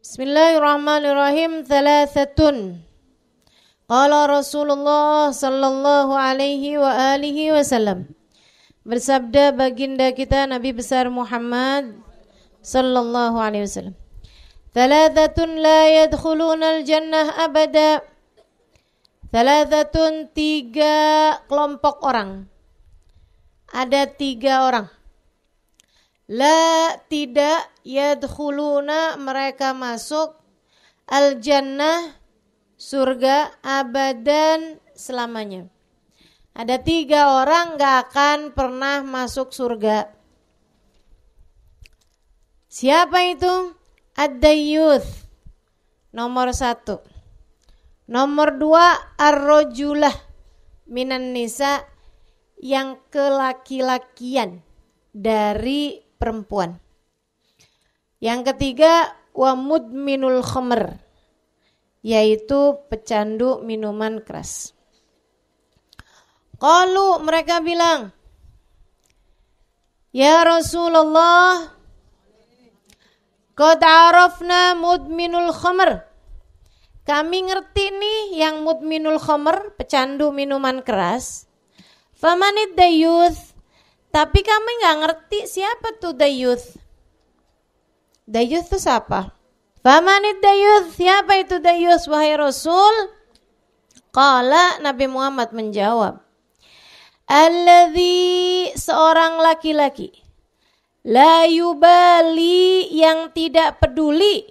Bismillahirrahmanirrahim. Thalathatun. Qala Rasulullah sallallahu alaihi wa alihi wasallam. Bersabda baginda kita Nabi besar Muhammad sallallahu alaihi wasallam. Thalathatun la yadkhulunal jannah abada. Thalathatun, 3 kelompok orang. Ada 3 orang. La, tidak, yadkhuluna, mereka masuk, al-jannah, surga, abadan, selamanya. Ada 3 orang gak akan pernah masuk surga. Siapa itu? Ad-dayyuth, nomor 1. Nomor 2, ar-rajulah minan nisa, yang kelaki-lakian dari perempuan. Yang ketiga, wa mudminul khamr, yaitu pecandu minuman keras. Qalu, mereka bilang, ya Rasulullah, qad arafna mudminul khamr. Kami ngerti nih yang mudminul khamr, pecandu minuman keras. Famanid dayyuth, tapi kami nggak ngerti siapa tuh dayyuth. Dayyuth itu siapa? Famanid dayyuth, siapa itu dayyuth wahai Rasul? Qala, Nabi Muhammad menjawab, alladzi, seorang laki-laki, la yubali, yang tidak peduli,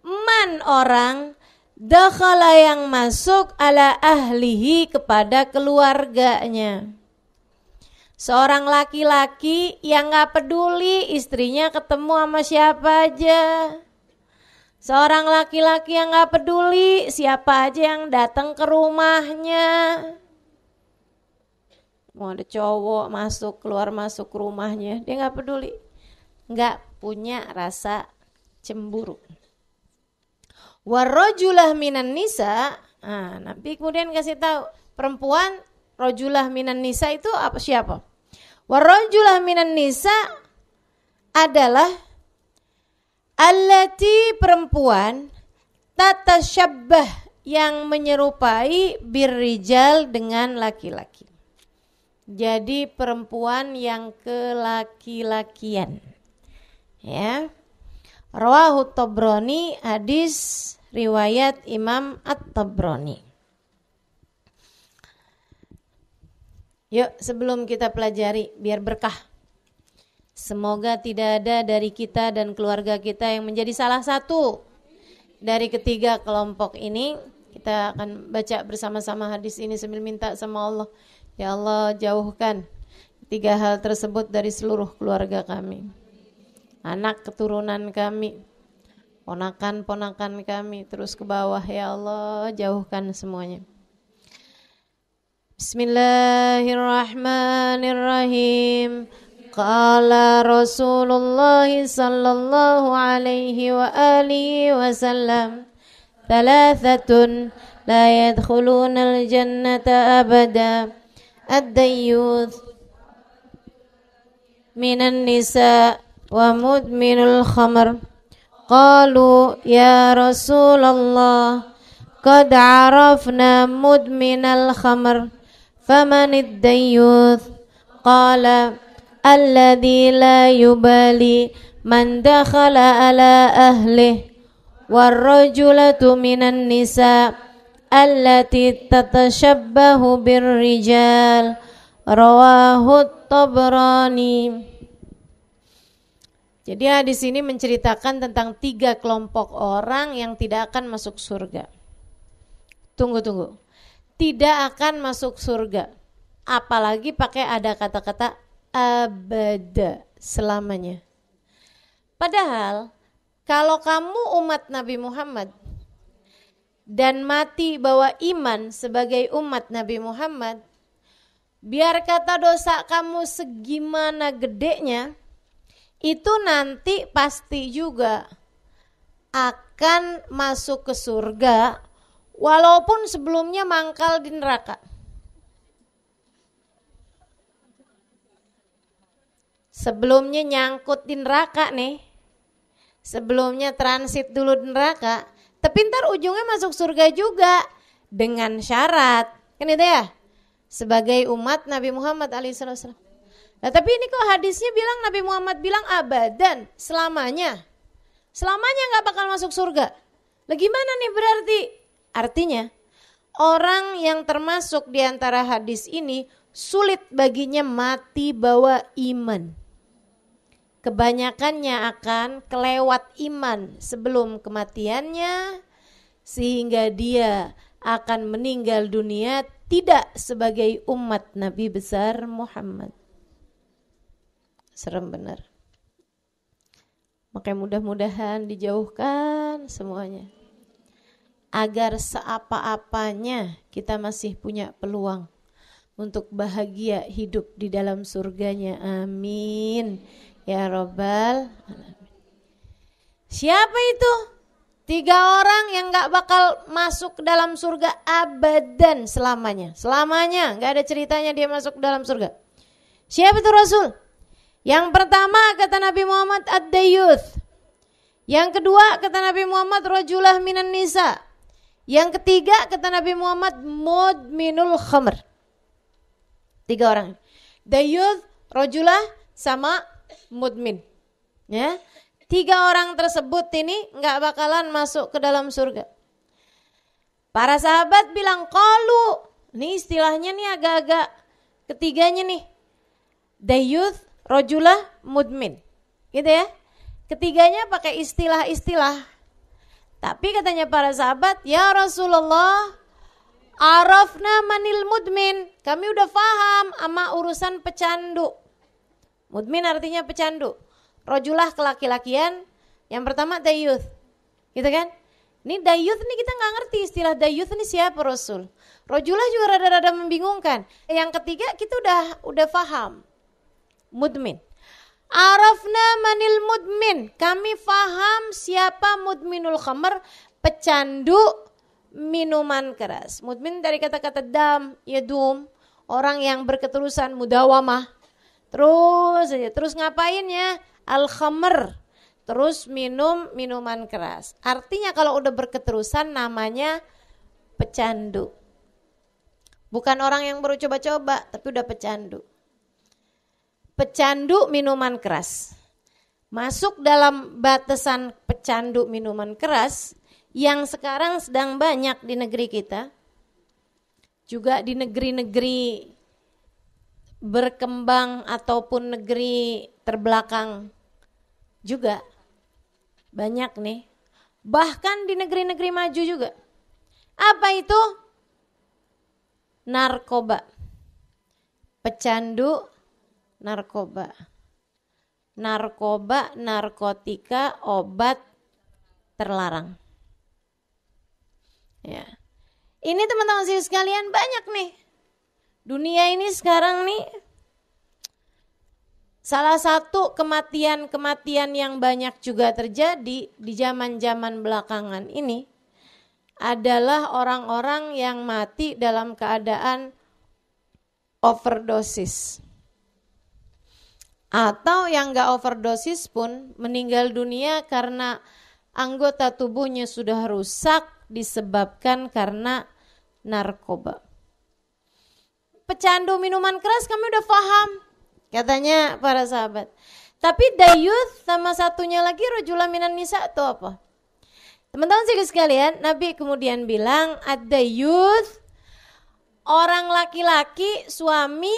man, orang, dakhala, yang masuk, ala ahlihi, kepada keluarganya. Seorang laki-laki yang gak peduli istrinya ketemu sama siapa aja. Seorang laki-laki yang gak peduli siapa aja yang datang ke rumahnya. Mau ada cowok masuk keluar masuk ke rumahnya, dia gak peduli. Gak punya rasa cemburu. Warrajulah minan nisa, Nabi kemudian kasih tahu perempuan. Rajulah minan nisa itu apa, siapa? Warrajulah minan nisa adalah allati, perempuan, tatasyabbah, yang menyerupai birrijal, dengan laki-laki. Jadi perempuan yang kelaki-lakian. Ya. Rawahu Tabrani, hadis riwayat Imam At-Tabrani. Yuk, sebelum kita pelajari biar berkah. Semoga tidak ada dari kita dan keluarga kita yang menjadi salah satu dari ketiga kelompok ini. Kita akan baca bersama-sama hadis ini sambil minta sama Allah, ya Allah, jauhkan 3 hal tersebut dari seluruh keluarga kami. Anak keturunan kami, ponakan-ponakan kami, terus ke bawah, ya Allah, jauhkan semuanya. Bismillahirrahmanirrahim. Qala Rasulullah sallallahu alaihi wa alihi wasallam, thalathatun la yadkhulunal jannata abada, ad-dayyuth minan nisa wa mudminul khamr. Qalu ya Rasulullah, qad arafna mudminal khamr, famanid dayyuth? Qala alladhi la yubali man dakhala ala ahlih, warrajulatu minan nisa allati tatashabbahu birrijal. Rawahu Tabrani. Jadi hadis ini menceritakan tentang 3 kelompok orang yang tidak akan masuk surga. Tunggu. Tidak akan masuk surga. Apalagi pakai ada kata-kata abada, selamanya. Padahal kalau kamu umat Nabi Muhammad dan mati bawa iman sebagai umat Nabi Muhammad, biar kata dosa kamu segimana gedenya, itu nanti pasti juga akan masuk ke surga. Walaupun sebelumnya mangkal di neraka. Sebelumnya nyangkut di neraka nih. Sebelumnya transit dulu di neraka, tapi ntar ujungnya masuk surga juga dengan syarat. Kan itu ya? Sebagai umat Nabi Muhammad alaihissalam. Nah, tapi ini kok hadisnya bilang, Nabi Muhammad bilang abadan, selamanya. Selamanya gak bakal masuk surga. Lah gimana nih berarti? Artinya, orang yang termasuk di antara hadis ini sulit baginya mati bawa iman. Kebanyakannya akan kelewat iman sebelum kematiannya, sehingga dia akan meninggal dunia tidak sebagai umat Nabi besar Muhammad. Serem benar. Makanya mudah-mudahan dijauhkan semuanya. Agar seapa-apanya kita masih punya peluang untuk bahagia hidup di dalam surganya. Amin. Ya Rabbal Alamin. Siapa itu? 3 orang yang gak bakal masuk ke dalam surga abadan selamanya. Selamanya, gak ada ceritanya dia masuk ke dalam surga. Siapa itu Rasul? Yang pertama kata Nabi Muhammad ad-dayyuth. Yang kedua kata Nabi Muhammad rajulah minan nisa. Yang ketiga kata Nabi Muhammad mudminul khamr. 3 orang. Dayyuth, rajulah sama mudmin. Ya. 3 orang tersebut ini enggak bakalan masuk ke dalam surga. Para sahabat bilang qalu. Ini istilahnya nih agak-agak ketiganya nih. Dayyuth, rajulah, mudmin. Gitu ya. Ketiganya pakai istilah-istilah. Tapi katanya para sahabat, ya Rasulullah, arafna manil mudmin. Kami udah paham sama urusan pecandu. Mudmin artinya pecandu. Rajulah kelaki-lakian. Yang pertama dayyuth. Gitu kan? Ini dayyuth nih kita gak ngerti istilah dayyuth ini siapa Rasul. Rajulah juga rada-rada membingungkan. Yang ketiga kita udah paham. Mudmin. Arafna manil mudmin. Kami faham siapa mudminul khamr, pecandu minuman keras. Mudmin dari kata-kata dam, yadum, orang yang berketerusan, mudawamah. Terus ngapain ya? Al khamr. Terus minum minuman keras. Artinya kalau udah berketerusan namanya pecandu. Bukan orang yang baru coba-coba, tapi udah pecandu. Pecandu minuman keras. Masuk dalam batasan pecandu minuman keras yang sekarang sedang banyak di negeri kita. Juga di negeri-negeri berkembang ataupun negeri terbelakang juga. Banyak nih. Bahkan di negeri-negeri maju juga. Apa itu? Narkoba. Pecandu narkoba. Narkoba, narkotika, obat terlarang. Ya. Ini teman-teman sekalian banyak nih. Dunia ini sekarang nih salah satu kematian-kematian yang banyak juga terjadi di zaman-zaman belakangan ini adalah orang-orang yang mati dalam keadaan overdosis. Atau yang gak overdosis pun meninggal dunia karena anggota tubuhnya sudah rusak disebabkan karena narkoba. Pecandu minuman keras kami udah paham, katanya para sahabat. Tapi dayyuth sama satunya lagi rajula minan nisa itu apa? Teman-teman sekalian, Nabi kemudian bilang ad-dayyuth, orang laki-laki, suami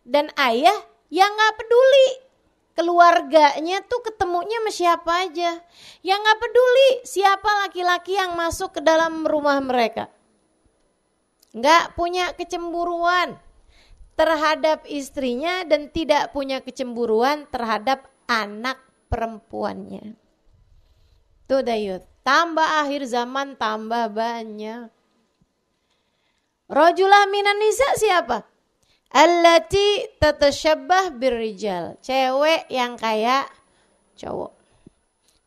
dan ayah yang gak peduli keluarganya tuh ketemunya sama siapa aja. Yang gak peduli siapa laki-laki yang masuk ke dalam rumah mereka. Gak punya kecemburuan terhadap istrinya dan tidak punya kecemburuan terhadap anak perempuannya. Tuh dayyuth. Tambah akhir zaman tambah banyak. Rajulah minan nisa siapa? Allati tatasyabbah birrijal. Cewek yang kayak cowok.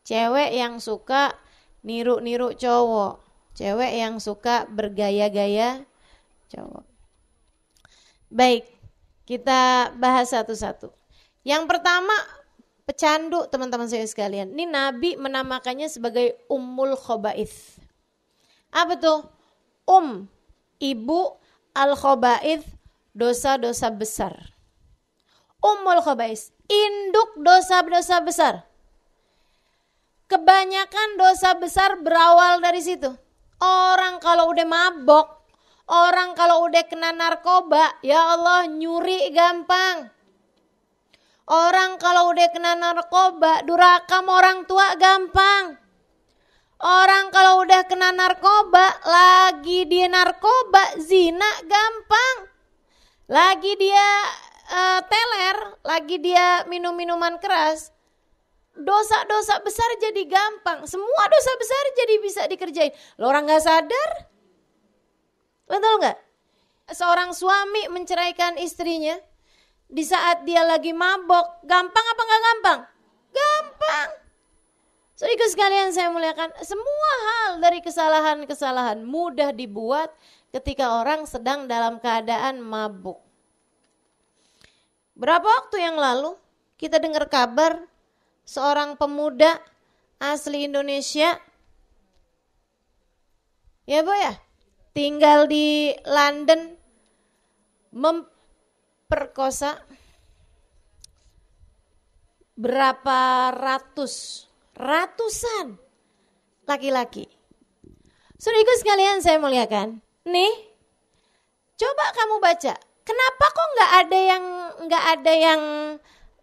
Cewek yang suka niru-niru cowok. Cewek yang suka bergaya-gaya cowok. Baik, kita bahas satu-satu. Yang pertama, pecandu teman-teman saya sekalian. Ini Nabi menamakannya sebagai Ummul Khaba'ith. Apa tuh? Ibu, al-khaba'ith, dosa-dosa besar. Ummul Khaba'ith, induk dosa-dosa besar. Kebanyakan dosa besar berawal dari situ. Orang kalau udah mabok, orang kalau udah kena narkoba, ya Allah nyuri gampang. Orang kalau udah kena narkoba, durhaka sama orang tua gampang. Orang kalau udah kena narkoba, lagi dia narkoba, zina gampang. Lagi dia teler, lagi dia minum-minuman keras, dosa-dosa besar jadi gampang. Semua dosa besar jadi bisa dikerjain. Lo orang gak sadar? Betul gak? Seorang suami menceraikan istrinya di saat dia lagi mabok, gampang apa gak gampang? Gampang. Saudara sekalian saya muliakan, semua hal dari kesalahan-kesalahan mudah dibuat ketika orang sedang dalam keadaan mabuk. Berapa waktu yang lalu kita dengar kabar seorang pemuda asli Indonesia, ya Bu ya, tinggal di London, memperkosa berapa ratusan laki-laki. Saudara sekalian saya muliakan, nih coba kamu baca, kenapa kok nggak ada yang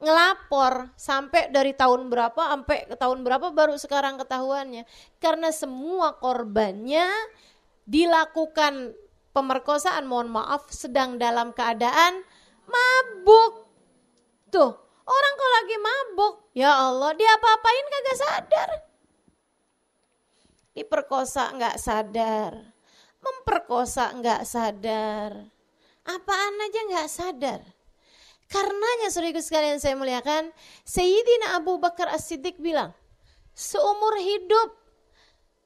ngelapor sampai dari tahun berapa sampai ke tahun berapa baru sekarang ketahuannya? Karena semua korbannya dilakukan pemerkosaan, mohon maaf, sedang dalam keadaan mabuk. Tuh, orang kalau lagi mabuk, ya Allah, dia apa-apain kagak sadar. Diperkosa nggak sadar, memperkosa nggak sadar, apaan aja nggak sadar. Karenanya saudara sekalian saya muliakan, Sayyidina Abu Bakar As-Siddiq bilang, seumur hidup,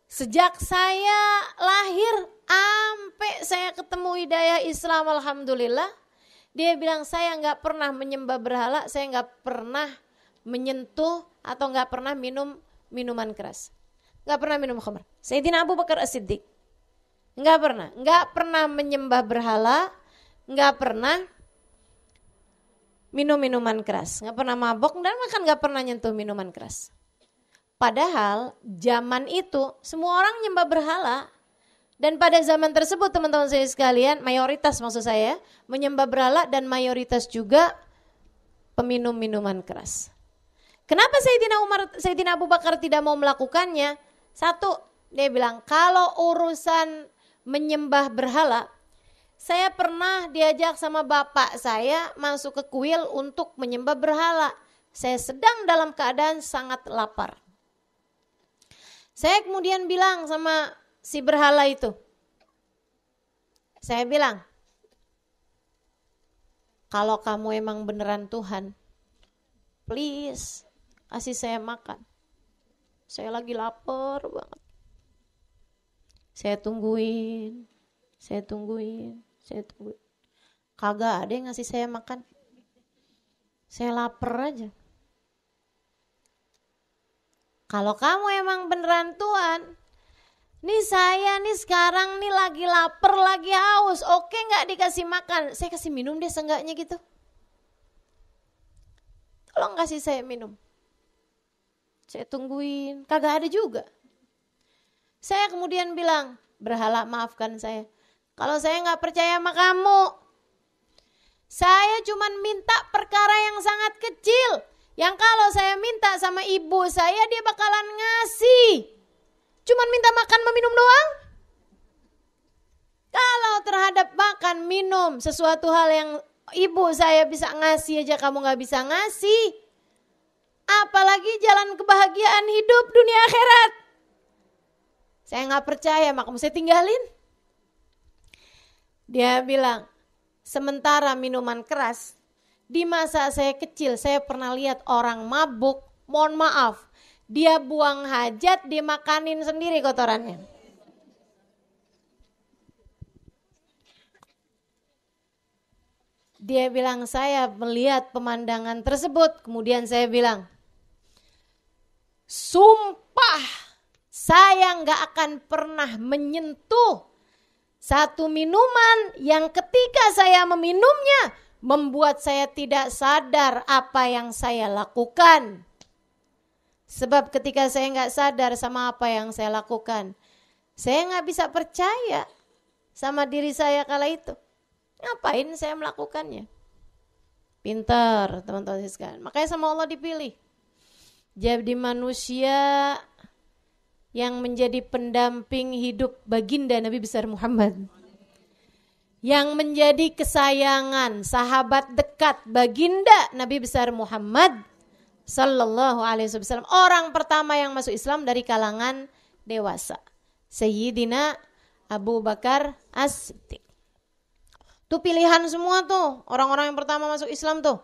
sejak saya lahir sampai saya ketemu hidayah Islam, alhamdulillah, dia bilang saya nggak pernah menyembah berhala, saya nggak pernah menyentuh atau nggak pernah minum minuman keras, nggak pernah minum khamr. Sayyidina Abu Bakar As-Siddiq nggak pernah menyembah berhala, nggak pernah minum minuman keras, nggak pernah mabok dan bahkan nggak pernah nyentuh minuman keras. Padahal zaman itu semua orang nyembah berhala, dan pada zaman tersebut teman-teman saya sekalian, mayoritas maksud saya menyembah berhala dan mayoritas juga peminum minuman keras. Kenapa Sayyidina Abu Bakar tidak mau melakukannya? Satu, dia bilang kalau urusan menyembah berhala, saya pernah diajak sama bapak saya masuk ke kuil untuk menyembah berhala. Saya sedang dalam keadaan sangat lapar. Saya kemudian bilang sama si berhala itu, saya bilang, kalau kamu emang beneran Tuhan, please kasih saya makan. Saya lagi lapar banget. Saya tungguin. Kagak ada yang ngasih saya makan. Saya lapar aja. Kalau kamu emang beneran Tuhan, nih saya nih sekarang nih lagi lapar, lagi haus, oke gak dikasih makan? Saya kasih minum deh seenggaknya gitu. Tolong kasih saya minum. Saya tungguin, kagak ada juga. Saya kemudian bilang, berhala maafkan saya. Kalau saya gak percaya sama kamu, saya cuma minta perkara yang sangat kecil, yang kalau saya minta sama ibu saya dia bakalan ngasih. Cuman minta makan meminum doang. Kalau terhadap makan minum sesuatu hal yang ibu saya bisa ngasih aja kamu gak bisa ngasih, apalagi jalan kebahagiaan hidup dunia akhirat. Saya gak percaya, maka saya tinggalin. Dia bilang, sementara minuman keras, di masa saya kecil saya pernah lihat orang mabuk, mohon maaf, dia buang hajat, dimakanin sendiri kotorannya. Dia bilang, saya melihat pemandangan tersebut, kemudian saya bilang, Sumpah, saya nggak akan pernah menyentuh satu minuman yang ketika saya meminumnya membuat saya tidak sadar apa yang saya lakukan. Sebab ketika saya nggak sadar sama apa yang saya lakukan, saya nggak bisa percaya sama diri saya kala itu. Ngapain saya melakukannya? Pintar teman-teman sekalian. Makanya sama Allah dipilih. Jadi manusia yang menjadi pendamping hidup baginda Nabi besar Muhammad. Yang menjadi kesayangan, sahabat dekat baginda Nabi besar Muhammad sallallahu alaihi wasallam. Orang pertama yang masuk Islam dari kalangan dewasa. Sayyidina Abu Bakar As-Siddiq. Itu pilihan semua tuh, orang-orang yang pertama masuk Islam tuh.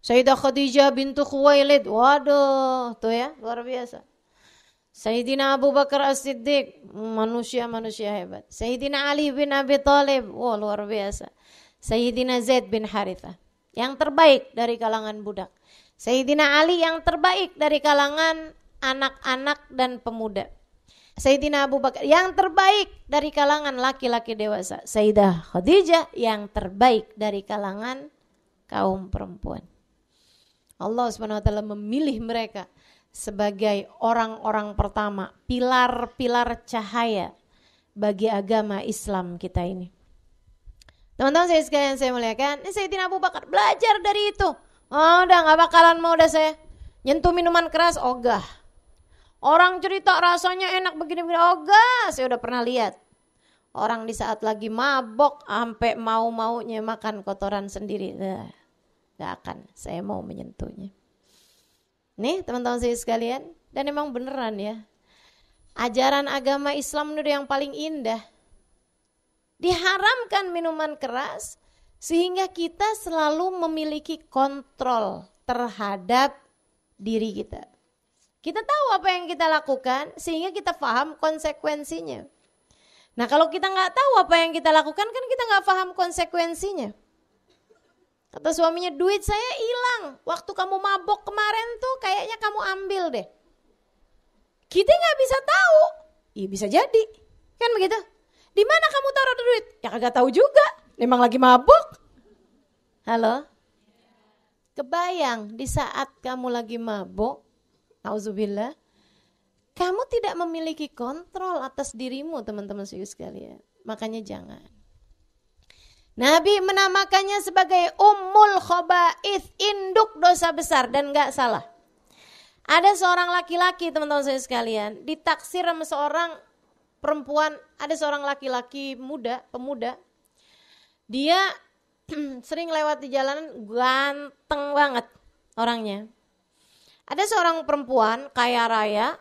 Sayyidah Khadijah bintu Khuwailid, waduh, tuh ya, luar biasa. Sayyidina Abu Bakar As-Siddiq, manusia-manusia hebat. Sayyidina Ali bin Abi Thalib, wah luar biasa. Sayyidina Zaid bin Harithah, yang terbaik dari kalangan budak. Sayyidina Ali yang terbaik dari kalangan anak-anak dan pemuda. Sayyidina Abu Bakar yang terbaik dari kalangan laki-laki dewasa. Sayyidah Khadijah yang terbaik dari kalangan kaum perempuan. Allah Subhanahu wa taala memilih mereka sebagai orang-orang pertama, pilar-pilar cahaya bagi agama Islam kita ini. Teman-teman saya sekalian saya muliakan, ini Sayyidina Abu Bakar belajar dari itu. Oh, udah gak bakalan mau dah saya nyentuh minuman keras, ogah. Orang cerita rasanya enak begini-begini, ogah, saya udah pernah lihat. Orang di saat lagi mabok sampai mau-maunya makan kotoran sendiri. Gak akan saya mau menyentuhnya. Nih teman-teman saya sekalian, dan emang beneran ya. Ajaran agama Islam itu yang paling indah. Diharamkan minuman keras sehingga kita selalu memiliki kontrol terhadap diri kita. Kita tahu apa yang kita lakukan sehingga kita paham konsekuensinya. Nah kalau kita nggak tahu apa yang kita lakukan kan kita nggak paham konsekuensinya. Kata suaminya, duit saya hilang waktu kamu mabok kemarin tuh kayaknya kamu ambil deh. Kita nggak bisa tahu. Iya bisa jadi, kan begitu. Di mana kamu taruh duit? Ya kagak tahu juga. Memang lagi mabok. Halo? Kebayang di saat kamu lagi mabok, auzubillah, kamu tidak memiliki kontrol atas dirimu teman-teman sekalian. Makanya jangan. Nabi menamakannya sebagai Ummul Khaba'ith, induk dosa besar, dan gak salah. Ada seorang laki-laki teman-teman saya sekalian, ditaksir sama seorang perempuan, ada seorang laki-laki pemuda. Dia sering lewat di jalanan, ganteng banget orangnya. Ada seorang perempuan kaya raya,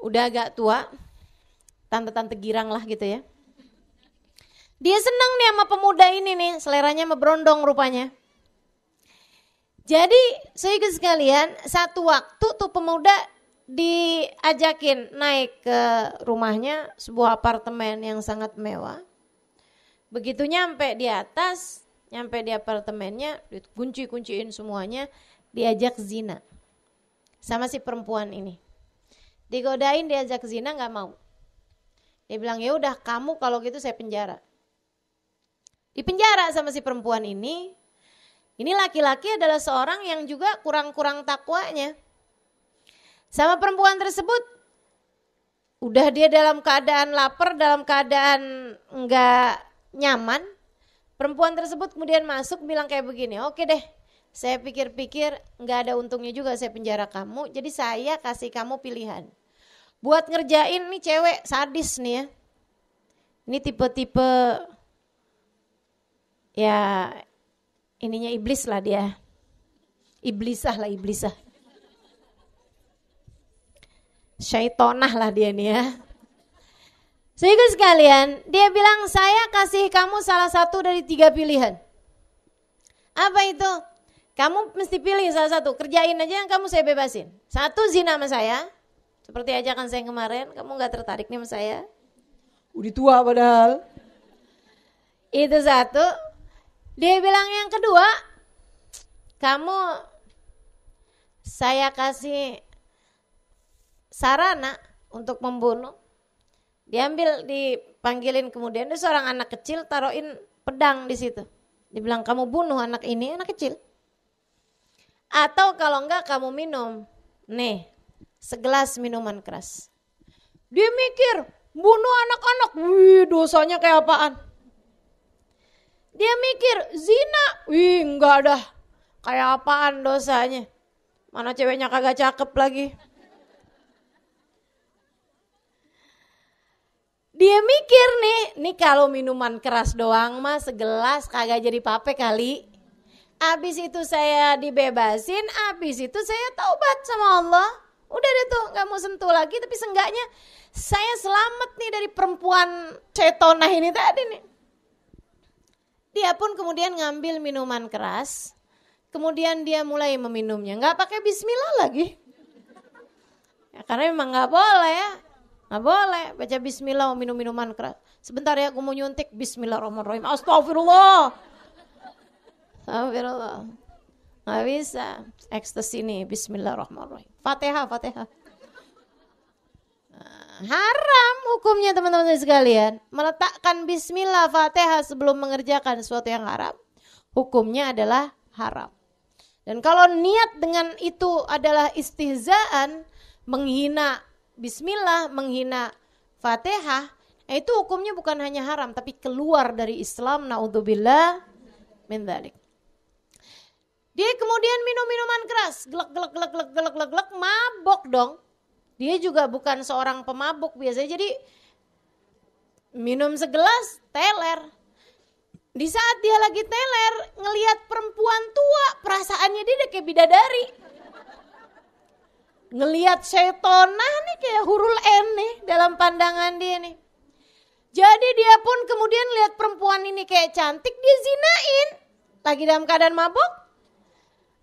udah agak tua, tante-tante girang lah gitu ya. Dia senang nih sama pemuda ini nih, seleranya berondong rupanya. Jadi saudara sekalian, satu waktu tuh pemuda diajakin naik ke rumahnya, sebuah apartemen yang sangat mewah. Begitu nyampe di atas, nyampe di apartemennya, dikunci-kunciin semuanya, diajak zina sama si perempuan ini. Digodain diajak zina nggak mau. Dia bilang ya udah kamu kalau gitu saya penjara. Dipenjara sama si perempuan ini. Ini laki-laki adalah seorang yang juga kurang-kurang takwanya. Sama perempuan tersebut, udah dia dalam keadaan lapar, dalam keadaan enggak nyaman. Perempuan tersebut kemudian masuk bilang kayak begini, oke deh, saya pikir-pikir enggak ada untungnya juga saya penjara kamu, jadi saya kasih kamu pilihan. Buat ngerjain nih cewek sadis nih ya. Ini tipe-tipe ya ininya iblis lah dia. Iblisah. Syaitonah lah dia nih ya. Sehingga sekalian, dia bilang saya kasih kamu salah satu dari 3 pilihan. Apa itu? Kamu mesti pilih salah satu, kerjain aja yang kamu saya bebasin. 1 zina sama saya, seperti ajakan saya kemarin, kamu gak tertarik nih sama saya. Udah tua padahal. Itu 1. Dia bilang yang kedua, kamu saya kasih sarana untuk membunuh. Diambil, dipanggilin, kemudian ada seorang anak kecil taruhin pedang di situ. Dibilang kamu bunuh anak ini, anak kecil. Atau kalau enggak kamu minum, nih segelas minuman keras. Dia mikir bunuh anak-anak, wih dosanya kayak apaan? Dia mikir zina, wih enggak dah, kayak apaan dosanya? Mana ceweknya kagak cakep lagi. Dia mikir nih kalau minuman keras doang mah segelas kagak jadi pape kali. Abis itu saya dibebasin, abis itu saya taubat sama Allah. Udah deh tuh gak mau sentuh lagi, tapi seenggaknya saya selamat nih dari perempuan cetonah ini tadi nih. Dia pun kemudian ngambil minuman keras, kemudian dia mulai meminumnya. Gak pakai bismillah lagi. Ya, karena memang gak boleh ya. Gak boleh baca bismillah minum minuman keras. Sebentar ya aku mau nyuntik, bismillahirrahmanirrahim. Astagfirullah. Astagfirullah. Gak bisa. Ekstasi nih, bismillahirrahmanirrahim. Fatihah. Haram hukumnya teman-teman sekalian. Meletakkan bismillah fatihah sebelum mengerjakan sesuatu yang haram, hukumnya adalah haram. Dan kalau niat dengan itu adalah istihzaan, menghina bismillah, menghina fatihah, itu hukumnya bukan hanya haram tapi keluar dari Islam, naudzubillah min dzalik. Dia kemudian minum minuman keras, gelek, mabok dong. Dia juga bukan seorang pemabuk biasanya, jadi minum segelas, teler. Di saat dia lagi teler, ngelihat perempuan tua, perasaannya dia udah kayak bidadari. Ngelihat syaitonah nih kayak hurul en nih dalam pandangan dia nih. Jadi dia pun kemudian lihat perempuan ini kayak cantik, dia zinain. Lagi dalam keadaan mabuk.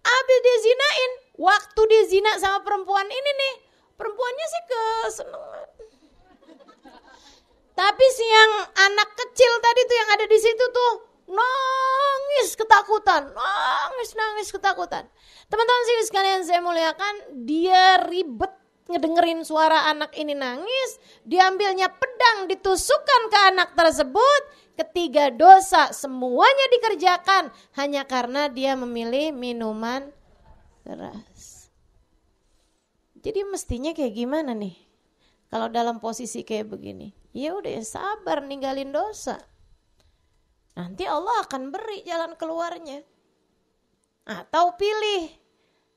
Abis dia zinain, waktu dia zina sama perempuan ini nih, perempuannya sih kesenangan. Tapi si yang anak kecil tadi tuh yang ada di situ tuh nangis ketakutan. Teman-teman sih sekalian saya muliakan, dia ribet ngedengerin suara anak ini nangis, diambilnya pedang ditusukkan ke anak tersebut. Ketiga dosa semuanya dikerjakan hanya karena dia memilih minuman keras. Jadi mestinya kayak gimana nih kalau dalam posisi kayak begini? Ya udah ya sabar, ninggalin dosa. Nanti Allah akan beri jalan keluarnya. Atau pilih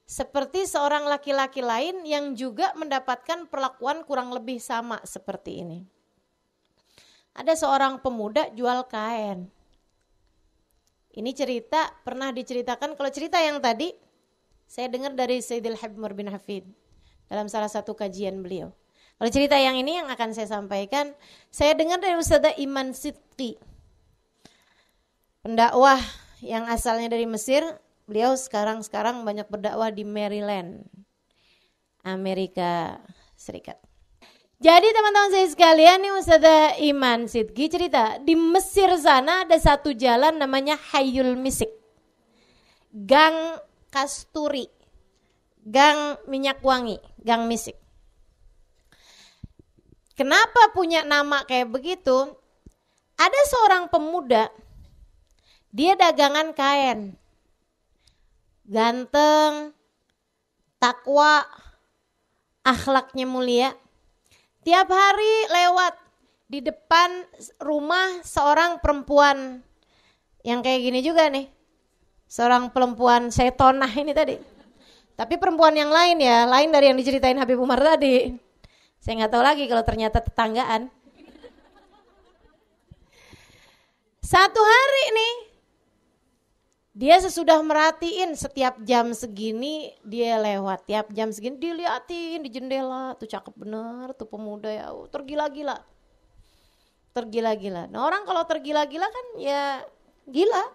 seperti seorang laki-laki lain yang juga mendapatkan perlakuan kurang lebih sama seperti ini. Ada seorang pemuda jual kain. Ini cerita pernah diceritakan, kalau cerita yang tadi saya dengar dari Sayyidil Habib Umar bin Hafid dalam salah satu kajian beliau. Kalau cerita yang ini yang akan saya sampaikan, saya dengar dari Ustadzah Iman Sidqi, pendakwah yang asalnya dari Mesir. Beliau sekarang banyak berdakwah di Maryland, Amerika Serikat. Jadi teman-teman saya sekalian, nih Ustadzah Iman Sidqi cerita, di Mesir sana ada satu jalan namanya Hayul Misik, Gang Kasturi, Gang Minyak Wangi, Gang Misik. Kenapa punya nama kayak begitu? Ada seorang pemuda, dia dagangan kain, ganteng, takwa, akhlaknya mulia. Tiap hari lewat di depan rumah seorang perempuan yang kayak gini juga nih. Seorang perempuan setonah ini tadi. Tapi perempuan yang lain ya, lain dari yang diceritain Habib Umar tadi. Saya nggak tahu lagi kalau ternyata tetanggaan. Satu hari nih, dia sesudah merhatiin setiap jam segini dia lewat, tiap jam segini diliatin di jendela, tuh cakep bener tuh pemuda ya, tergila-gila. Nah orang kalau tergila-gila kan ya gila.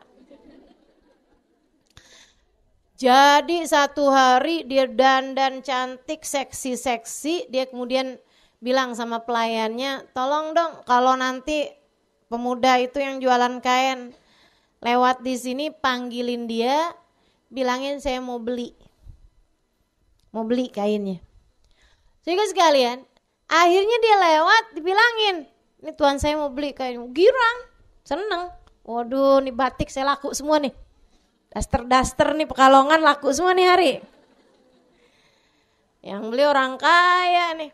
Jadi satu hari dia dandan cantik, seksi, dia kemudian bilang sama pelayannya, tolong dong kalau nanti pemuda itu yang jualan kain lewat di sini panggilin dia, bilangin saya mau beli. mau beli kainnya. Sehingga sekalian, akhirnya dia lewat, dibilangin, ini tuan saya mau beli kain. Girang, seneng. Waduh, nih batik saya laku semua nih. Daster-daster nih Pekalongan laku semua nih hari. Yang beli orang kaya nih.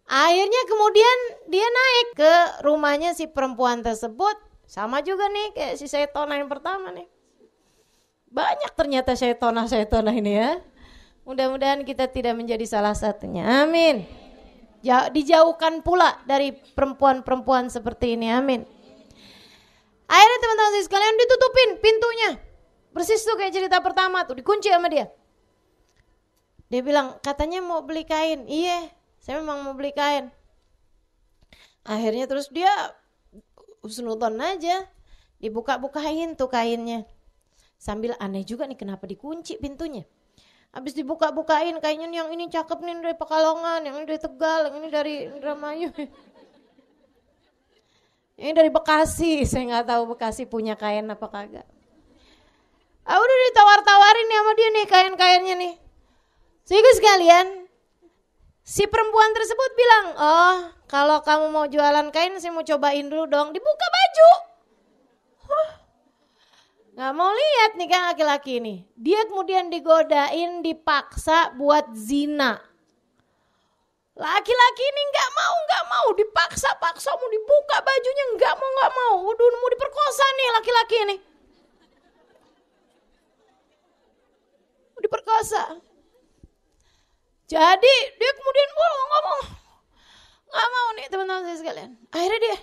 Akhirnya kemudian dia naik ke rumahnya si perempuan tersebut. Sama juga nih kayak si Syaitona yang pertama nih. Banyak ternyata Syaitona ini ya. Mudah-mudahan kita tidak menjadi salah satunya. Amin. Dijauhkan pula dari perempuan-perempuan seperti ini. Amin. Akhirnya teman-teman sekalian ditutupin pintunya. Persis tuh kayak cerita pertama tuh, dikunci sama dia. Dia bilang katanya mau beli kain. Iya, saya memang mau beli kain. Akhirnya terus dia husnudon aja. Dibuka-bukain tuh kainnya. Sambil aneh juga nih kenapa dikunci pintunya. Habis dibuka-bukain kainnya yang ini cakep nih dari Pekalongan, yang ini dari Tegal, yang ini dari Indramayu. Ini dari Bekasi, saya nggak tahu Bekasi punya kain apa kagak. Udah ditawar-tawarin nih sama dia nih kain-kainnya nih. Sehingga sekalian, si perempuan tersebut bilang, oh kalau kamu mau jualan kain saya mau cobain dulu dong. Dibuka baju. Nggak mau lihat nih kan laki-laki ini. Dia kemudian digodain, dipaksa buat zina. Laki-laki ini nggak mau, dipaksa-paksa mau dibuka bajunya nggak mau. Udah mau diperkosa nih laki-laki ini. Mau diperkosa. Jadi dia kemudian nggak mau nih teman-teman saya sekalian. Akhirnya dia,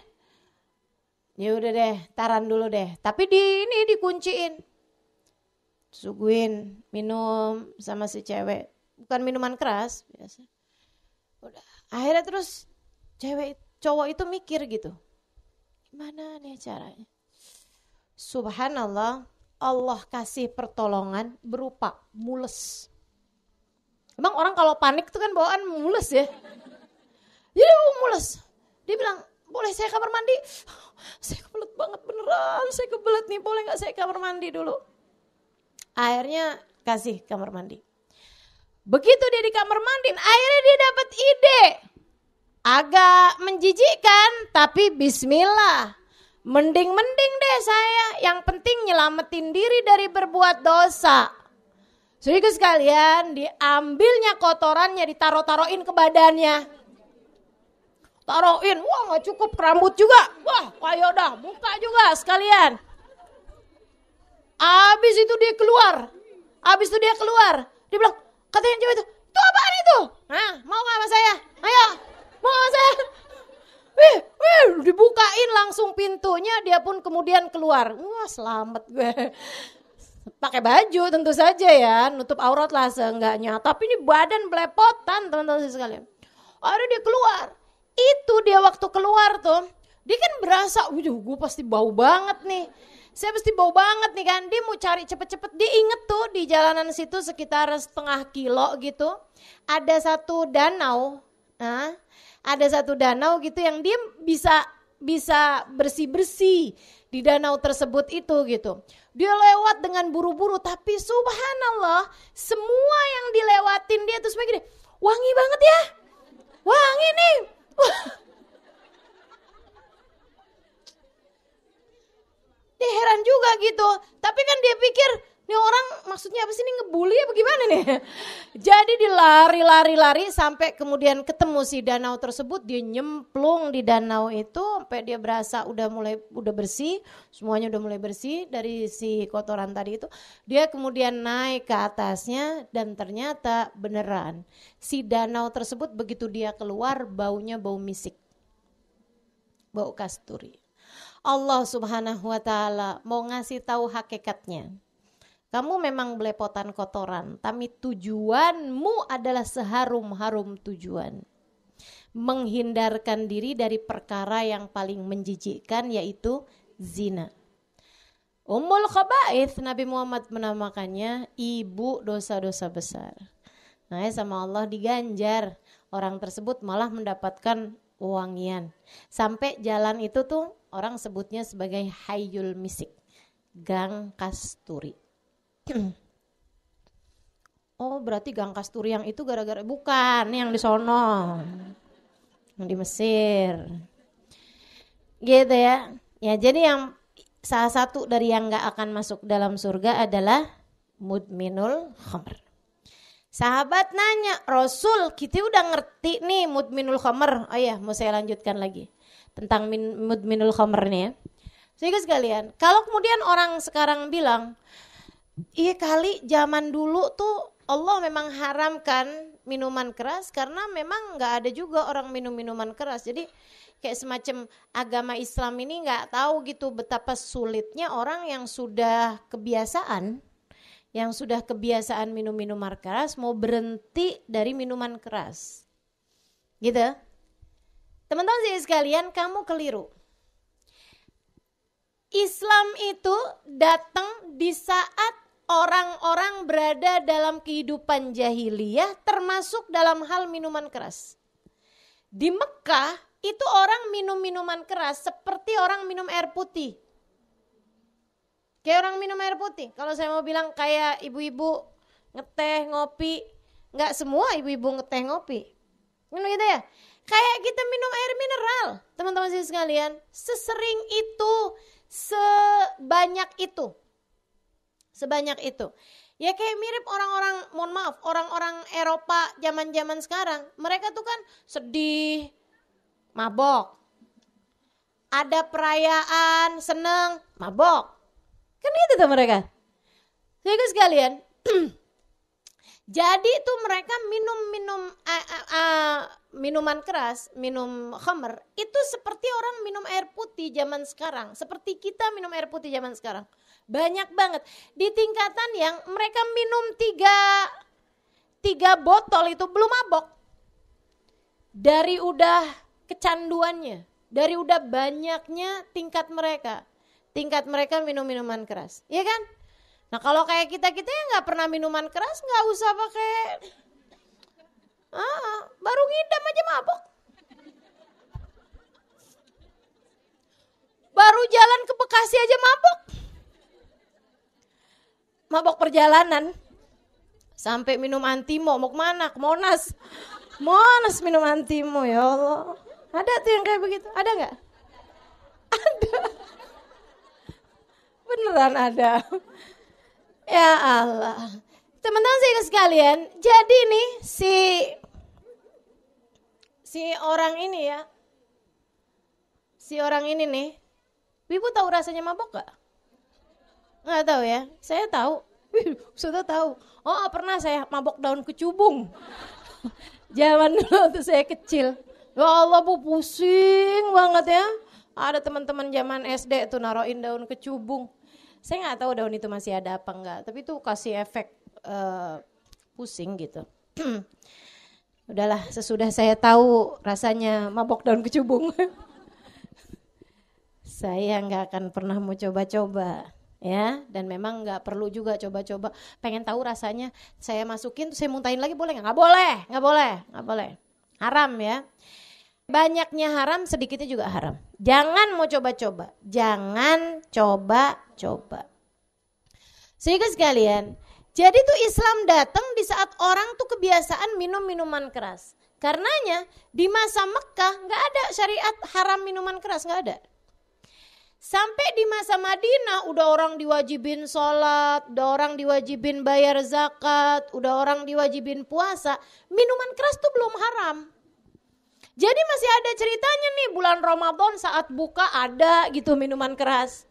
ya udah deh, taran dulu deh. Tapi ini dikunciin, suguhin minum sama si cewek, bukan minuman keras biasa. Udah. Akhirnya terus cowok itu mikir gitu, gimana nih caranya? Subhanallah, Allah kasih pertolongan berupa mules. Emang orang kalau panik itu kan bawaan mules ya. Jadi mules. Dia bilang, boleh saya kamar mandi? Saya kebelet banget beneran, saya kebelet nih, boleh gak saya kamar mandi dulu? Akhirnya kasih kamar mandi. Begitu dia di kamar mandi, akhirnya dia dapat ide. Agak menjijikkan, tapi bismillah. Mending deh saya, yang penting nyelamatin diri dari berbuat dosa. Sehingga sekalian diambilnya kotorannya, ditaruh-taruhin ke badannya. Taruhin, wah gak cukup rambut juga. Wah ayo dah, muka juga sekalian. Habis itu dia keluar. Dia bilang, katanya cewek itu apaan itu? Nah, mau gak sama saya? Ayo, mau sama saya? Dibukain langsung pintunya, dia pun kemudian keluar. Wah selamat gue. Pakai baju tentu saja ya, nutup aurat lah seenggaknya. Tapi ini badan belepotan teman-teman sekalian. Akhirnya dia keluar. Itu dia waktu keluar tuh, dia kan berasa, gue pasti bau banget nih. Saya pasti bau banget nih kan. Dia mau cari cepet-cepet. Dia inget tuh di jalanan situ sekitar setengah kilo gitu. Ada satu danau. Ada satu danau gitu yang dia bisa bersih-bersih di danau tersebut itu gitu. Dia lewat dengan buru-buru. Tapi subhanallah, semua yang dilewatin dia tuh semua gini, wangi banget ya. Wangi nih. Dia heran juga gitu. Tapi kan dia pikir, nih orang maksudnya apa sih, ini ngebully apa gimana nih? Jadi dia lari sampai kemudian ketemu si danau tersebut. Dia nyemplung di danau itu sampai dia berasa udah bersih. Semuanya udah mulai bersih dari si kotoran tadi itu. Dia kemudian naik ke atasnya dan ternyata beneran. Si danau tersebut begitu dia keluar baunya bau misik. Bau kasturi. Allah Subhanahu wa taala mau ngasih tahu hakikatnya. Kamu memang belepotan kotoran, tapi tujuanmu adalah seharum-harum tujuan. Menghindarkan diri dari perkara yang paling menjijikkan, yaitu zina. Ummul khaba'ith, Nabi Muhammad menamakannya ibu dosa-dosa besar. Nah, sama Allah diganjar, orang tersebut malah mendapatkan wangian. Sampai jalan itu tuh orang sebutnya sebagai Hayyul Misik, gang kasturi. Oh berarti Gang Kasturi yang itu gara-gara, bukan yang di sono, yang di Mesir. Gitu ya. Ya jadi yang salah satu dari yang gak akan masuk dalam surga adalah mudminul khamr. Sahabat nanya, Rasul kita udah ngerti nih mudminul khamr. Oh iya mau saya lanjutkan lagi tentang mudminul khamr nih ya. Sehingga sekalian, kalau kemudian orang sekarang bilang, iya kali zaman dulu tuh Allah memang haramkan minuman keras karena memang gak ada juga orang minum minuman keras. Jadi kayak semacam agama Islam ini gak tahu gitu betapa sulitnya orang yang sudah kebiasaan minum minuman keras mau berhenti dari minuman keras. Gitu. Teman-teman sekalian, kamu keliru. Islam itu datang di saat orang-orang berada dalam kehidupan jahiliyah termasuk dalam hal minuman keras. Di Mekah itu orang minum minuman keras seperti orang minum air putih. Kayak orang minum air putih. Kalau saya mau bilang kayak ibu-ibu ngeteh, ngopi. Enggak semua ibu-ibu ngeteh, ngopi. Gitu ya. Kayak kita minum air mineral. Teman-teman sekalian, sesering itu, sebanyak itu. Sebanyak itu. Ya kayak mirip orang-orang, mohon maaf, orang-orang Eropa zaman-zaman sekarang. Mereka tuh kan sedih, mabok. Ada perayaan, seneng, mabok. Kan itu tuh mereka. Sehingga sekalian, jadi itu mereka minuman keras, minum khamr, itu seperti orang minum air putih zaman sekarang. Seperti kita minum air putih zaman sekarang. Banyak banget. Di tingkatan yang mereka minum tiga botol itu belum mabok. Dari udah kecanduannya. Dari udah banyaknya tingkat mereka. Tingkat mereka minum minuman keras. Iya kan? Nah kalau kayak kita-kita yang gak pernah minuman keras gak usah pakai. Baru ngidam aja mabok. Baru jalan ke Bekasi aja mabok. Mabok perjalanan. Sampai minum antimo, mau kemana? Ke Monas. Monas minum antimo, ya Allah. Ada tuh yang kayak begitu, ada gak? Ada. Beneran ada. Ya Allah. Teman-teman sekalian, jadi nih si orang ini ya. Si orang ini nih. Ibu tahu rasanya mabok gak? Nggak tahu ya, saya tahu. Sudah tahu. Oh pernah saya mabok daun kecubung. Zaman dulu waktu saya kecil. Ya Allah bu, pusing banget ya. Ada teman-teman zaman SD tuh naroin daun kecubung. Saya nggak tahu daun itu masih ada apa enggak. Tapi itu kasih efek pusing gitu. Udahlah, sesudah saya tahu rasanya mabok daun kecubung. Saya nggak akan pernah mau coba-coba. Ya, dan memang nggak perlu juga coba-coba. Pengen tahu rasanya, saya masukin, saya muntahin lagi boleh nggak? Nggak boleh, nggak boleh, nggak boleh. Haram ya. Banyaknya haram, sedikitnya juga haram. Jangan mau coba-coba, jangan coba-coba. Sehingga sekalian, jadi tuh Islam datang di saat orang tuh kebiasaan minum minuman keras. Karenanya di masa Mekah nggak ada syariat haram minuman keras, nggak ada. Sampai di masa Madinah udah orang diwajibin sholat, udah orang diwajibin bayar zakat, udah orang diwajibin puasa. Minuman keras tuh belum haram. Jadi masih ada ceritanya nih bulan Ramadan saat buka ada gitu minuman keras.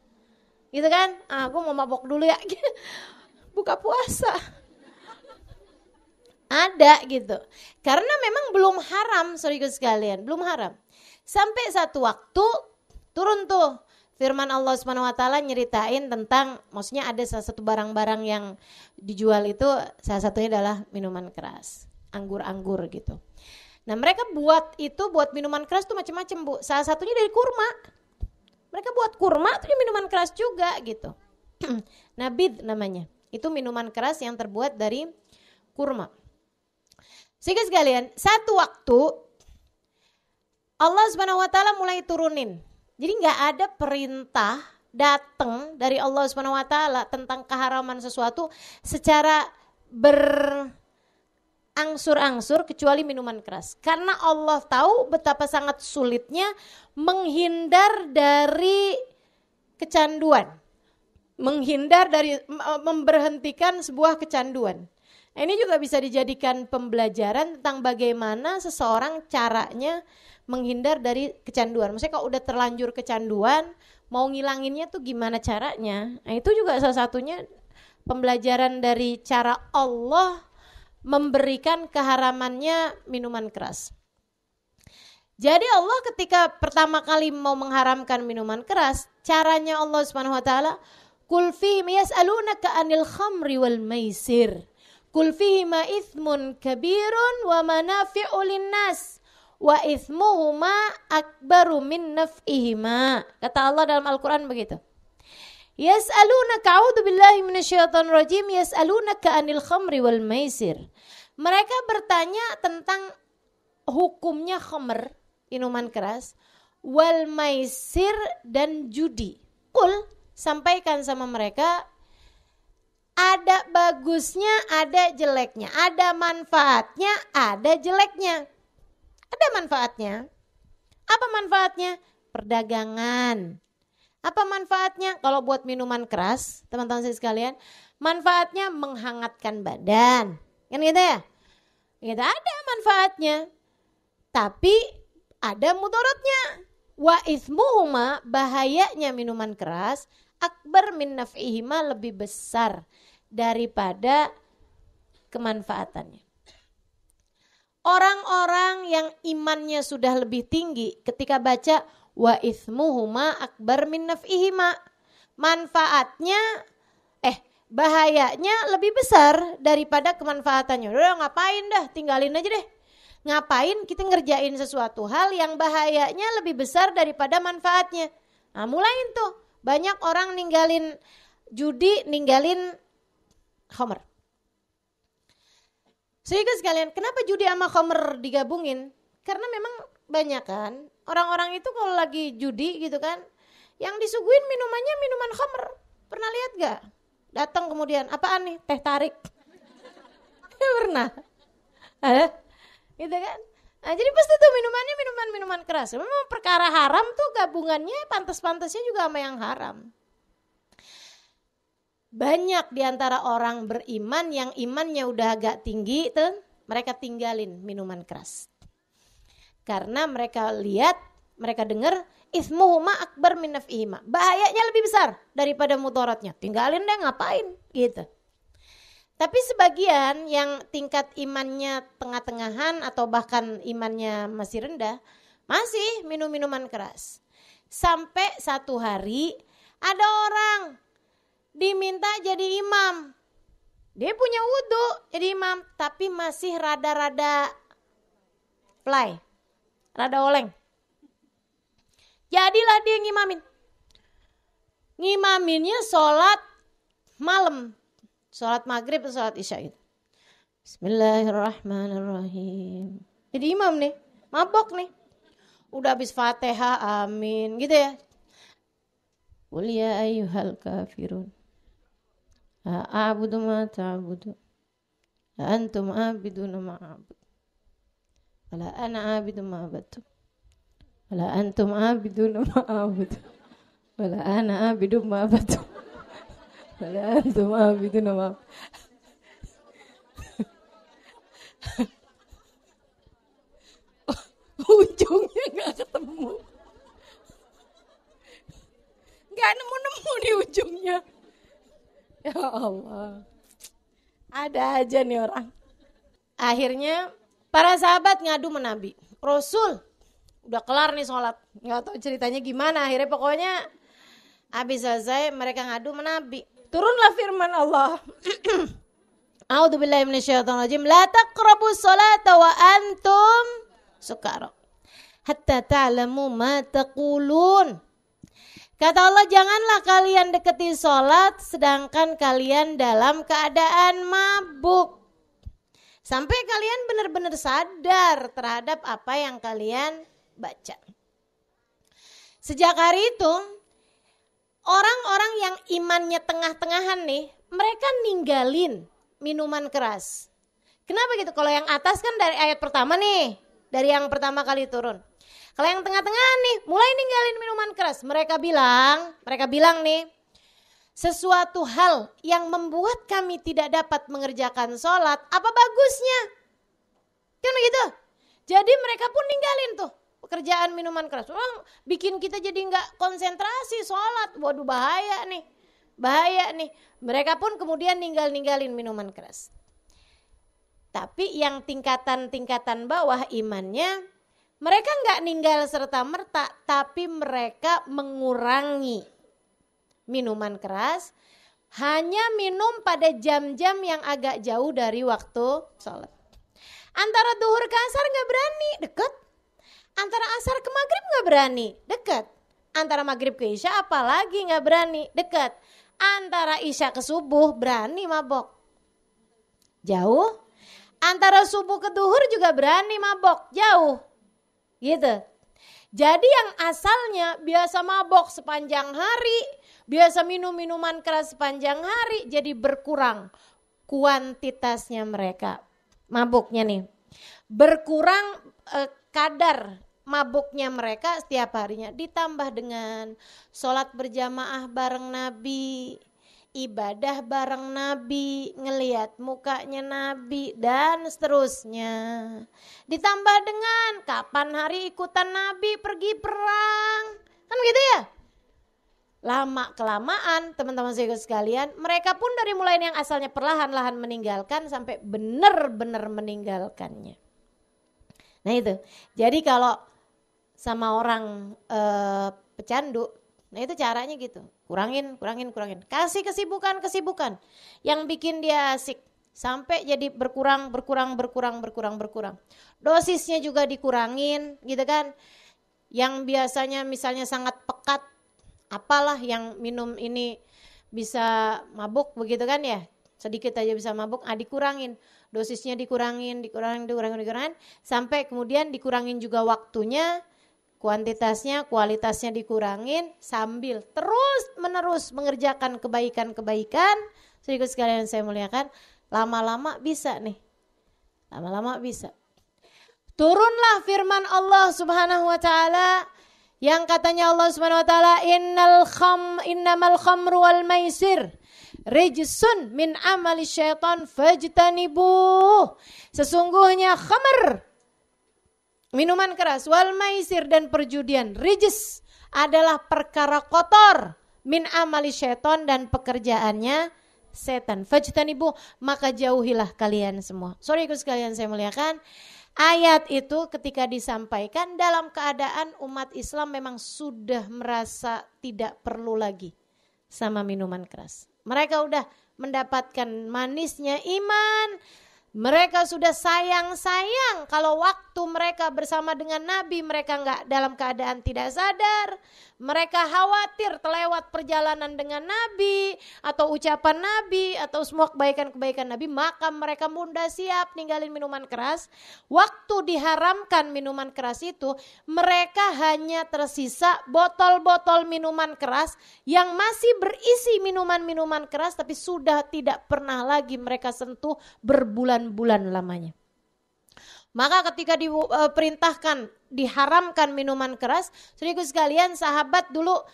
Gitu kan? Aku mau mabok dulu ya. Buka puasa. Ada gitu. Karena memang belum haram, saudara sekalian, belum haram. Sampai satu waktu turun tuh firman Allah SWT nyeritain tentang, maksudnya ada salah satu barang-barang yang dijual itu salah satunya adalah minuman keras, anggur-anggur gitu. Nah mereka buat minuman keras tuh macam-macam bu. Salah satunya dari kurma. Mereka buat kurma tuh minuman keras juga gitu. Nabid namanya. Itu minuman keras yang terbuat dari kurma. Sehingga sekalian, satu waktu Allah SWT mulai turunin. Jadi nggak ada perintah datang dari Allah SWT tentang keharaman sesuatu secara angsur-angsur kecuali minuman keras. Karena Allah tahu betapa sangat sulitnya menghindar dari kecanduan. Menghindar dari memberhentikan sebuah kecanduan. Ini juga bisa dijadikan pembelajaran tentang bagaimana seseorang caranya menghindar dari kecanduan. Maksudnya kalau udah terlanjur kecanduan, mau ngilanginnya tuh gimana caranya. Nah itu juga salah satunya pembelajaran dari cara Allah memberikan keharamannya minuman keras. Jadi Allah ketika pertama kali mau mengharamkan minuman keras, caranya Allah Subhanahu wa taala, "Qul fihim yas'alunaka 'anil khamri wal maisir. Qul fihima itsmun kabirun wa manafi'u lin-nas wa itsmuhuma akbaru min naf'ihima." Kata Allah dalam Al-Qur'an begitu. Yas'alunaka, a'udzu billahi minasyaitonir rajim, yas'alunaka 'anil khamri wal maisir. Mereka bertanya tentang hukumnya khamr, minuman keras, wal maisir dan judi. Qul, sampaikan sama mereka, ada bagusnya, ada jeleknya, ada manfaatnya, ada jeleknya. Ada manfaatnya. Apa manfaatnya? Perdagangan. Apa manfaatnya? Kalau buat minuman keras, teman-teman saya sekalian, manfaatnya menghangatkan badan. Kan gitu ya? Gitu, ada manfaatnya. Tapi ada mudaratnya. Wa itsmuhuma, bahayanya minuman keras, akbar min naf'ihima, lebih besar daripada kemanfaatannya. Orang-orang yang imannya sudah lebih tinggi ketika baca wa itsmuhuma akbar min naf'ihima, manfaatnya bahayanya lebih besar daripada kemanfaatannya. Udah ngapain dah, tinggalin aja deh. Ngapain kita ngerjain sesuatu hal yang bahayanya lebih besar daripada manfaatnya. Nah, mulain tuh banyak orang ninggalin judi, ninggalin khamr. Sehingga sekalian, kenapa judi sama khamr digabungin? Karena memang banyak kan orang-orang itu kalau lagi judi gitu kan, yang disuguhin minumannya minuman khamr. Pernah lihat gak? Datang kemudian, apaan nih? Teh tarik. Ya pernah. Gitu kan? Nah, jadi pasti tuh minumannya minuman keras. Memang perkara haram tuh gabungannya pantas-pantasnya juga sama yang haram. Banyak diantara orang beriman yang imannya udah agak tinggi tuh, mereka tinggalin minuman keras. Karena mereka lihat, mereka dengar, itsmuhuma akbar min naf'ihima, bahayanya lebih besar daripada mudaratnya. Tinggalin deh, ngapain gitu. Tapi sebagian yang tingkat imannya tengah-tengahan atau bahkan imannya masih rendah, masih minum minuman keras. Sampai satu hari ada orang diminta jadi imam. Dia punya wudu jadi imam, tapi masih rada-rada fly, rada oleng. Jadilah dia ngimamin. Ngimaminnya sholat malam, sholat maghrib atau sholat isya itu. Bismillahirrahmanirrahim. Jadi imam nih, mabok nih. Udah habis Fatihah, amin, gitu ya. Qul ya ayyuhal kafirun, la a'budu ma ta'budu, la antum a'biduna ma a'budu, wala ana a'budu ma abadtum, wala antum a'biduna ma a'budu, wala ana a'budu ma abadtum, wala antum a'biduna ma a'budu. Ujungnya gak ketemu, gak nemu-nemu di ujungnya. Ya Allah, ada aja nih orang. Akhirnya para sahabat ngadu sama Nabi. Rasul, udah kelar nih sholat, gak tahu ceritanya gimana. Akhirnya pokoknya habis selesai mereka ngadu sama Nabi. Turunlah firman Allah. A'udzubillahi minasyaitonirrajim. La taqrabus sholata wa antum sukara hatta ta'lamu ma taqulun. Kata Allah, janganlah kalian deketi sholat sedangkan kalian dalam keadaan mabuk, sampai kalian benar-benar sadar terhadap apa yang kalian baca. Sejak hari itu orang-orang yang imannya tengah-tengahan nih, mereka ninggalin minuman keras. Kenapa gitu? Kalau yang atas kan dari ayat pertama nih, dari yang pertama kali turun. Kalau yang tengah-tengah nih, mulai ninggalin minuman keras. Mereka bilang nih, sesuatu hal yang membuat kami tidak dapat mengerjakan sholat, apa bagusnya? Kan begitu? Jadi mereka pun ninggalin tuh pekerjaan minuman keras. Bikin kita jadi nggak konsentrasi sholat. Waduh bahaya nih. Mereka pun kemudian ninggalin minuman keras. Tapi yang tingkatan-tingkatan bawah imannya, mereka nggak ninggal serta-merta, tapi mereka mengurangi minuman keras, hanya minum pada jam-jam yang agak jauh dari waktu sholat. Antara duhur ke asar nggak berani, dekat. Antara asar ke maghrib nggak berani, dekat. Antara maghrib ke isya apalagi nggak berani, dekat. Antara isya ke subuh berani mabok, jauh. Antara subuh ke duhur juga berani mabok, jauh. Gitu. Jadi yang asalnya biasa mabok sepanjang hari, biasa minum minuman keras sepanjang hari, jadi berkurang kuantitasnya mereka. Mabuknya nih. Berkurang kadar mabuknya mereka setiap harinya. Ditambah dengan sholat berjamaah bareng Nabi, ibadah bareng Nabi, ngelihat mukanya Nabi, dan seterusnya. Ditambah dengan kapan hari ikutan Nabi pergi perang, kan gitu ya. Lama kelamaan teman-teman saya sekalian, mereka pun dari mulai yang asalnya perlahan-lahan meninggalkan sampai benar-benar meninggalkannya. Nah itu, jadi kalau sama orang pecandu, nah itu caranya gitu, kurangin. Kasih kesibukan yang bikin dia asik sampai jadi berkurang. Dosisnya juga dikurangin gitu kan. Yang biasanya misalnya sangat pekat, apalah yang minum ini bisa mabuk begitu kan ya. Sedikit aja bisa mabuk, dikurangin. Dosisnya dikurangin sampai kemudian dikurangin juga waktunya. Kuantitasnya, kualitasnya dikurangin sambil terus-menerus mengerjakan kebaikan-kebaikan. Sedikit sekalian saya muliakan, lama-lama bisa nih. Lama-lama bisa. Turunlah firman Allah Subhanahu wa taala yang katanya Allah Subhanahu wa taala, innamal khamru wal maisir rijsun min amali syaitan fajtanibuh. Sesungguhnya khamr, minuman keras, wal maisir dan perjudian, rijis adalah perkara kotor, min amali syaitan dan pekerjaannya setan. Fajtanibu, maka jauhilah kalian semua. Saudaraku sekalian saya muliakan, ayat itu ketika disampaikan dalam keadaan umat Islam memang sudah merasa tidak perlu lagi sama minuman keras. Mereka udah mendapatkan manisnya iman. Mereka sudah sayang kalau waktu mereka bersama dengan Nabi mereka enggak dalam keadaan tidak sadar. Mereka khawatir terlewat perjalanan dengan Nabi atau ucapan Nabi atau semua kebaikan-kebaikan Nabi, maka mereka mudah siap ninggalin minuman keras. Waktu diharamkan minuman keras itu, mereka hanya tersisa botol-botol minuman keras yang masih berisi minuman-minuman keras tapi sudah tidak pernah lagi mereka sentuh berbulan-bulan lamanya. Maka ketika diperintahkan diharamkan minuman keras, saudaraku sekalian, sahabat dulu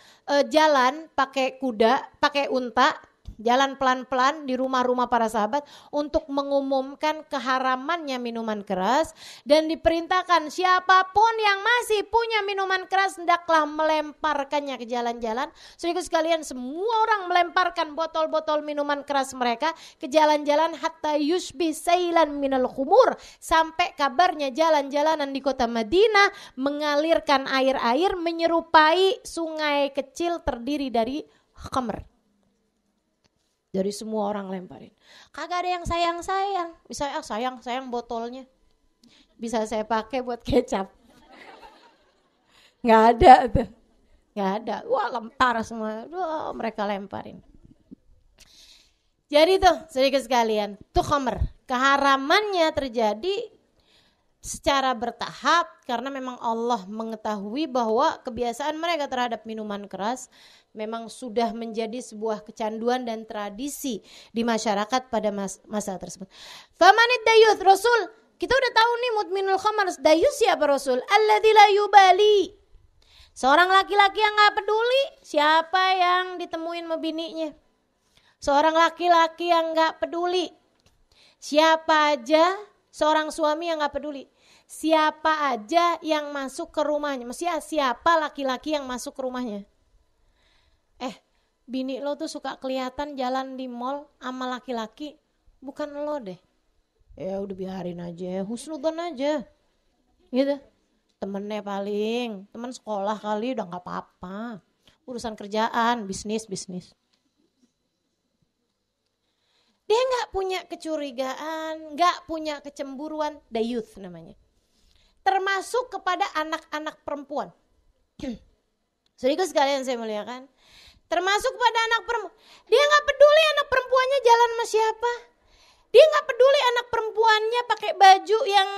jalan pakai kuda, pakai unta, jalan pelan-pelan di rumah-rumah para sahabat untuk mengumumkan keharamannya minuman keras, dan diperintahkan siapapun yang masih punya minuman keras hendaklah melemparkannya ke jalan-jalan. Saudaraku sekalian, semua orang melemparkan botol-botol minuman keras mereka ke jalan-jalan hatta yushbih sailan minal khumur, sampai kabarnya jalan-jalanan di kota Madinah mengalirkan air-air menyerupai sungai kecil terdiri dari khamr. Dari semua orang lemparin. Kagak ada yang sayang-sayang. Misalnya sayang botolnya. Bisa saya pakai buat kecap. Nggak ada tuh. Nggak ada. Wah, lempar semua. Wah, mereka lemparin. Jadi tuh sedikit sekalian. Tuh khamr. Keharamannya terjadi secara bertahap karena memang Allah mengetahui bahwa kebiasaan mereka terhadap minuman keras memang sudah menjadi sebuah kecanduan dan tradisi di masyarakat pada masa tersebut. Famanid dayuth, Rasul, kita udah tahu nih mudminul khamar. Dayuth siapa Rasul? Alladzi la yubali. Seorang laki-laki yang gak peduli siapa yang ditemuin sama bininya. Seorang laki-laki yang gak peduli siapa aja, seorang suami yang gak peduli siapa aja yang masuk ke rumahnya. Maksudnya siapa laki-laki yang masuk ke rumahnya. Bini lo tuh suka kelihatan jalan di mall sama laki-laki, bukan lo deh. Ya udah biarin aja, husnudzon aja. Gitu. Temennya paling, temen sekolah kali udah gak apa-apa. Urusan kerjaan, bisnis. Dia gak punya kecurigaan, gak punya kecemburuan, dayuth namanya. Termasuk kepada anak-anak perempuan. Saudaraku sekalian saya muliakan. Termasuk pada anak perempuan. Dia gak peduli anak perempuannya jalan sama siapa. Dia gak peduli anak perempuannya pakai baju yang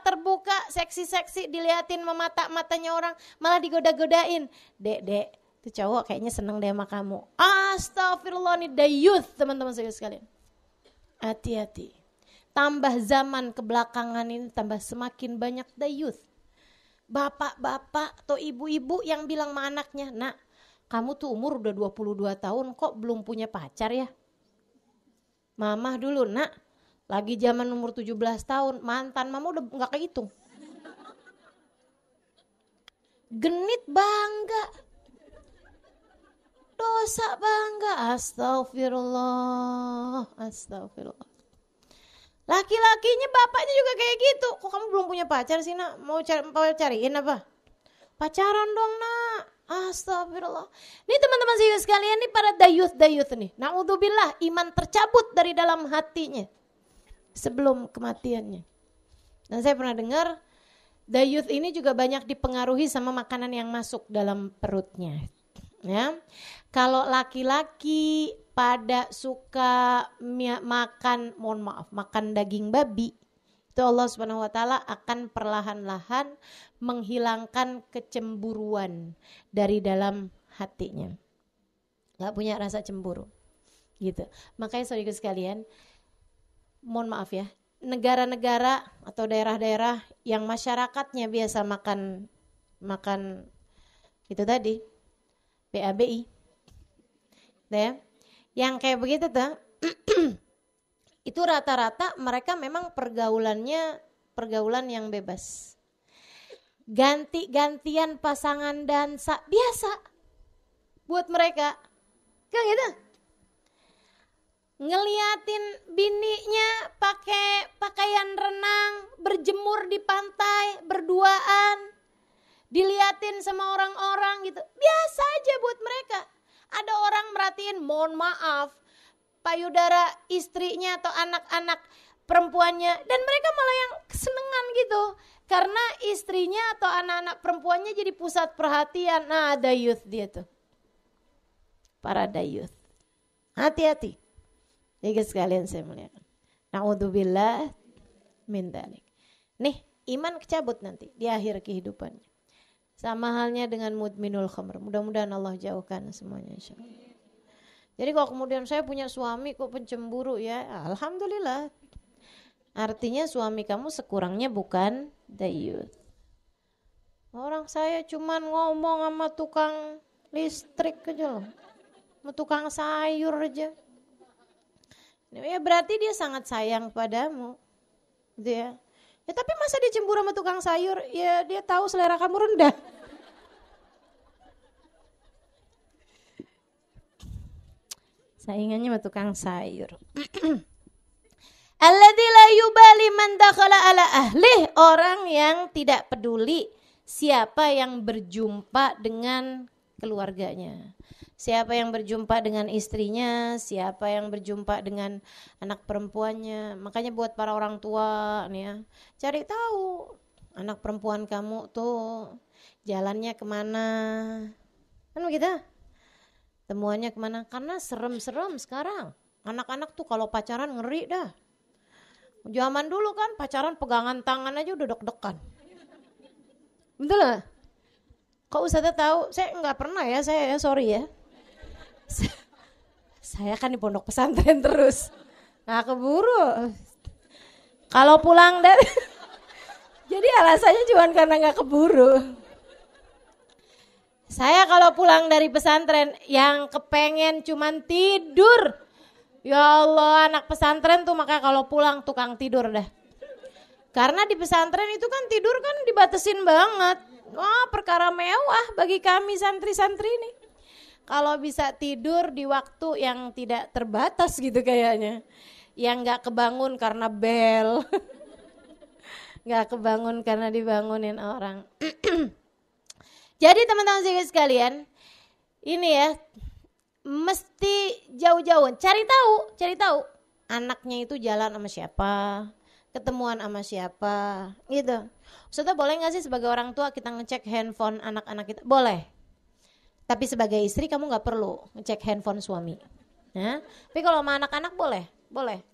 terbuka, seksi-seksi, diliatin mata-matanya orang, malah digoda-godain. Dek, itu cowok kayaknya seneng deh sama kamu. Astagfirullah, ini dayuth teman-teman saya sekalian. Hati-hati. Tambah zaman kebelakangan ini tambah semakin banyak dayuth. Bapak-bapak atau ibu-ibu yang bilang sama anaknya, nak, kamu tuh umur udah 22 tahun kok belum punya pacar ya? Mama dulu, nak, lagi zaman umur 17 tahun, mantan mama udah gak kehitung. Genit bangga. Dosa bangga. Astagfirullah. Laki-lakinya bapaknya juga kayak gitu. Kok kamu belum punya pacar sih, nak? Mau cariin apa? Pacaran dong, nak. Astagfirullah. Ini teman-teman saya sekalian, nih para dayuth nih. Na'udzubillah, iman tercabut dari dalam hatinya sebelum kematiannya. Dan saya pernah dengar dayuth ini juga banyak dipengaruhi sama makanan yang masuk dalam perutnya. Ya. Kalau laki-laki pada suka makan daging babi, itu Allah Subhanahu wa taala akan perlahan-lahan menghilangkan kecemburuan dari dalam hatinya. Gak punya rasa cemburu. Gitu. Makanya saudara sekalian, mohon maaf ya, negara-negara atau daerah-daerah yang masyarakatnya biasa makan itu tadi, PABI. Ya. Yang kayak begitu tuh itu rata-rata mereka memang pergaulan yang bebas. Ganti-gantian pasangan dansa biasa buat mereka. Kayak gitu. Ngeliatin bininya pakai pakaian renang, berjemur di pantai, berduaan, diliatin sama orang-orang gitu. Biasa aja buat mereka. Ada orang merhatiin, mohon maaf, payudara istrinya atau anak-anak perempuannya, dan mereka malah yang kesenengan gitu karena istrinya atau anak-anak perempuannya jadi pusat perhatian. Nah, dayuth dia tuh, para dayuth. Hati-hati ya guys sekalian saya muliakan. Na'udzubillah min dzalik. Nih, iman kecabut nanti di akhir kehidupannya. Sama halnya dengan mudminul khamr. Mudah-mudahan Allah jauhkan semuanya insyaallah. Jadi kalau kemudian saya punya suami kok pencemburu ya, alhamdulillah. Artinya suami kamu sekurangnya bukan dayuth. Orang saya cuman ngomong sama tukang listrik aja loh. Sama tukang sayur aja. Ya berarti dia sangat sayang padamu. Gitu ya. Ya tapi masa dia cemburu sama tukang sayur? Ya dia tahu selera kamu rendah. Saingannya sama tukang sayur. Alladzi la yubali man dakhala ala ahlih, orang yang tidak peduli siapa yang berjumpa dengan keluarganya. Siapa yang berjumpa dengan istrinya, siapa yang berjumpa dengan anak perempuannya. Makanya buat para orang tua nih ya, cari tahu anak perempuan kamu tuh jalannya kemana. Kan begitu? Temuannya kemana? Karena serem-serem sekarang. Anak-anak tuh kalau pacaran ngeri dah. Zaman dulu kan pacaran pegangan tangan aja udah deg-degan. Betul gak? Kok Ustazah tahu? Saya nggak pernah ya, sorry ya. Saya kan di pondok pesantren terus. Nggak keburu. Kalau pulang dari... Jadi alasannya cuma karena nggak keburu. Saya kalau pulang dari pesantren yang kepengen cuman tidur. Ya Allah, anak pesantren tuh makanya kalau pulang tukang tidur dah. Karena di pesantren itu kan tidur kan dibatesin banget. Wah, perkara mewah bagi kami santri-santri ini. Kalau bisa tidur di waktu yang tidak terbatas gitu kayaknya. Yang gak kebangun karena bel. Gak kebangun karena dibangunin orang. Jadi teman-teman sekalian, ini ya, mesti jauh-jauh cari tahu anaknya itu jalan sama siapa, ketemuan sama siapa gitu. Ustazah boleh gak sih sebagai orang tua kita ngecek handphone anak-anak kita? Boleh. Tapi sebagai istri kamu gak perlu ngecek handphone suami. Nah, tapi kalau sama anak-anak boleh.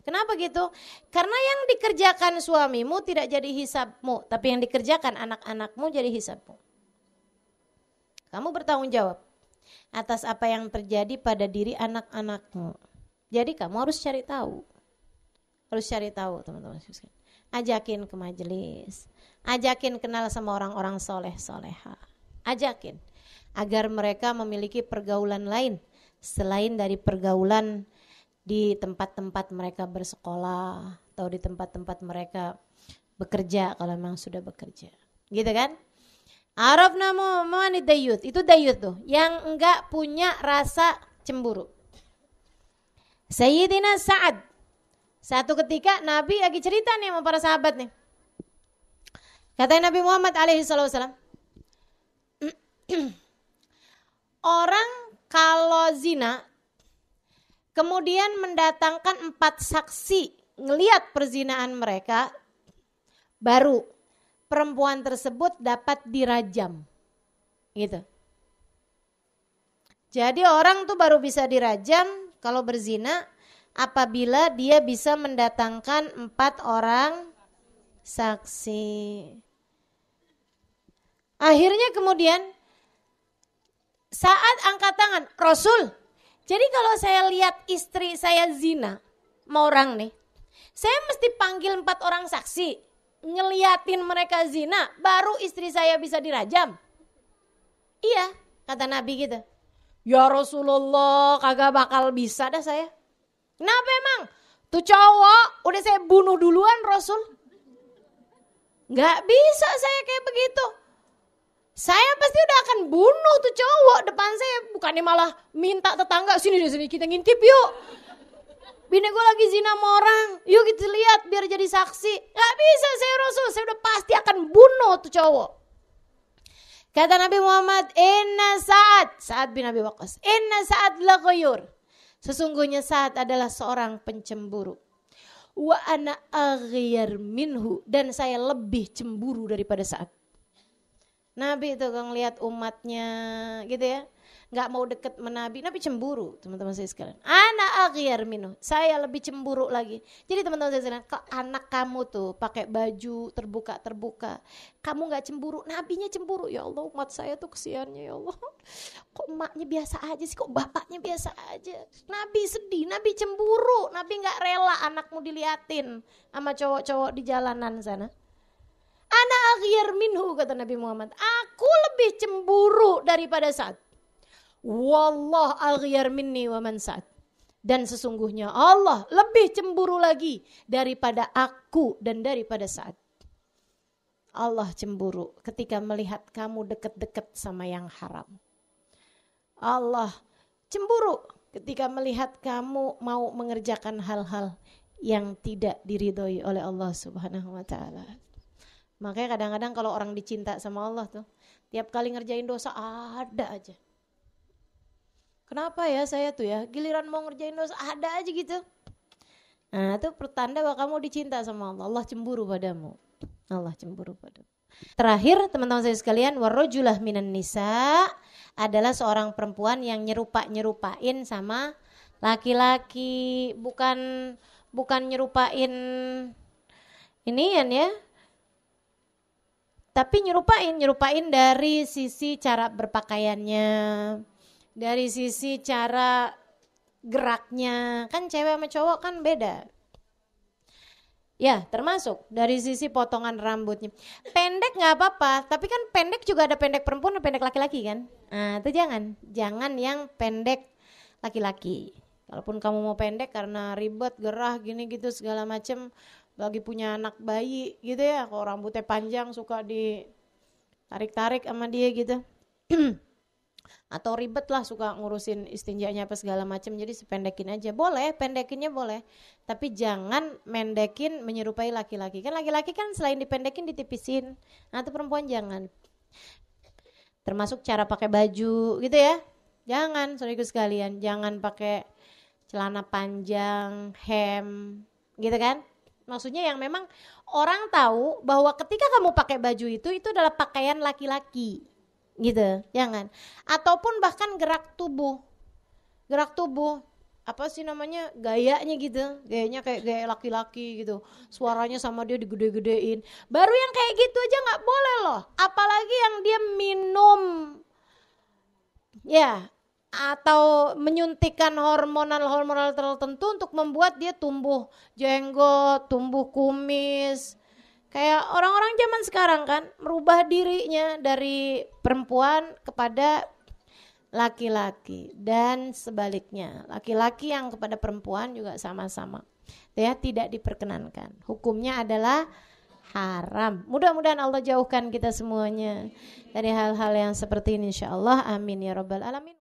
Kenapa gitu? Karena yang dikerjakan suamimu tidak jadi hisabmu, tapi yang dikerjakan anak-anakmu jadi hisabmu. Kamu bertanggung jawab atas apa yang terjadi pada diri anak-anakmu. Jadi kamu harus cari tahu. Teman-teman. Ajakin ke majelis. Ajakin kenal sama orang-orang soleh-soleha. Ajakin agar mereka memiliki pergaulan lain selain dari pergaulan di tempat-tempat mereka bersekolah atau di tempat-tempat mereka bekerja kalau memang sudah bekerja. Gitu kan? Arafna mani dayut, itu dayut tuh yang enggak punya rasa cemburu. Sayyidina Sa'ad, satu ketika Nabi lagi cerita nih sama para sahabat nih. Kata Nabi Muhammad alaihi wasallam, orang kalau zina kemudian mendatangkan 4 saksi ngelihat perzinaan mereka, baru perempuan tersebut dapat dirajam. Gitu. Jadi orang tuh baru bisa dirajam kalau berzina apabila dia bisa mendatangkan 4 orang saksi. Akhirnya kemudian saat angkat tangan, Rasul, jadi kalau saya lihat istri saya zina sama orang nih, saya mesti panggil 4 orang saksi ngeliatin mereka zina, baru istri saya bisa dirajam. Iya, kata Nabi gitu. Ya Rasulullah, kagak bakal bisa dah saya. Kenapa emang? Tuh cowok udah saya bunuh duluan Rasul. Gak bisa saya kayak begitu. Saya pasti udah akan bunuh tuh cowok depan saya. Bukannya malah minta tetangga, sini kita ngintip yuk. Bini gue lagi zina sama orang, yuk kita lihat biar jadi saksi. Gak bisa saya Rasul, saya udah pasti akan bunuh tuh cowok. Kata Nabi Muhammad, inna Sa'ad bin Abi Waqqas, inna Sa'ad la ghayur. Sesungguhnya Sa'ad adalah seorang pencemburu. Wa ana aghyar minhu, dan saya lebih cemburu daripada Sa'ad. Nabi itu kan lihat umatnya gitu ya, nggak mau deket menabi, Nabi cemburu teman-teman saya sekalian. Ana aghyar minhu, saya lebih cemburu lagi. Jadi teman-teman saya sekalian, kok anak kamu tuh pakai baju terbuka, kamu nggak cemburu, nabinya cemburu. Ya Allah, umat saya tuh kesiannya ya Allah. Kok emaknya biasa aja sih, kok bapaknya biasa aja. Nabi sedih, Nabi cemburu, Nabi nggak rela anakmu diliatin sama cowok-cowok di jalanan sana. Ana aghyar minhu, kata Nabi Muhammad, aku lebih cemburu daripada Sa'ad. Wallah aghyar minni wa man Sa'ad. Dan sesungguhnya Allah lebih cemburu lagi daripada aku dan daripada Sa'ad. Allah cemburu ketika melihat kamu dekat-dekat sama yang haram. Allah cemburu ketika melihat kamu mau mengerjakan hal-hal yang tidak diridhoi oleh Allah Subhanahu wa taala. Makanya kadang-kadang kalau orang dicinta sama Allah tuh, tiap kali ngerjain dosa ada aja. Kenapa ya saya tuh ya, giliran mau ngerjain dosa ada aja gitu. Nah itu pertanda bahwa kamu dicinta sama Allah. Allah cemburu padamu. Allah cemburu padamu. Terakhir teman-teman saya sekalian, warrajulah minan nisa adalah seorang perempuan yang nyerupain sama laki-laki, bukan nyerupain inian ya. Tapi nyerupain dari sisi cara berpakaiannya, dari sisi cara geraknya. Kan cewek sama cowok kan beda. Ya, termasuk dari sisi potongan rambutnya. Pendek nggak apa-apa, tapi kan pendek juga ada pendek perempuan dan pendek laki-laki kan. Nah, itu jangan yang pendek laki-laki. Kalaupun kamu mau pendek karena ribet, gerah, gini gitu segala macem, lagi punya anak bayi gitu ya, kalau rambutnya panjang suka ditarik-tarik sama dia gitu. Atau ribet lah suka ngurusin istinjanya apa segala macam, jadi sependekin aja. Boleh, pendekinnya boleh, tapi jangan mendekin menyerupai laki-laki. Kan laki-laki kan selain dipendekin ditipisin. Nah, itu perempuan jangan. Termasuk cara pakai baju gitu ya. Jangan, saudaraku sekalian, jangan pakai celana panjang, hem, gitu kan. Maksudnya yang memang orang tahu bahwa ketika kamu pakai baju itu adalah pakaian laki-laki. Gitu, jangan. Ataupun bahkan gerak tubuh apa sih namanya, gayanya gitu, gayanya kayak gaya laki-laki gitu, suaranya sama dia digede-gedein, baru yang kayak gitu aja nggak boleh loh, apalagi yang dia minum ya atau menyuntikkan hormonal tertentu untuk membuat dia tumbuh jenggot, tumbuh kumis. Kayak orang-orang zaman sekarang kan merubah dirinya dari perempuan kepada laki-laki dan sebaliknya. Laki-laki yang kepada perempuan juga sama-sama. Ya, tidak diperkenankan. Hukumnya adalah haram. Mudah-mudahan Allah jauhkan kita semuanya dari hal-hal yang seperti ini insyaallah. Amin ya rabbal alamin.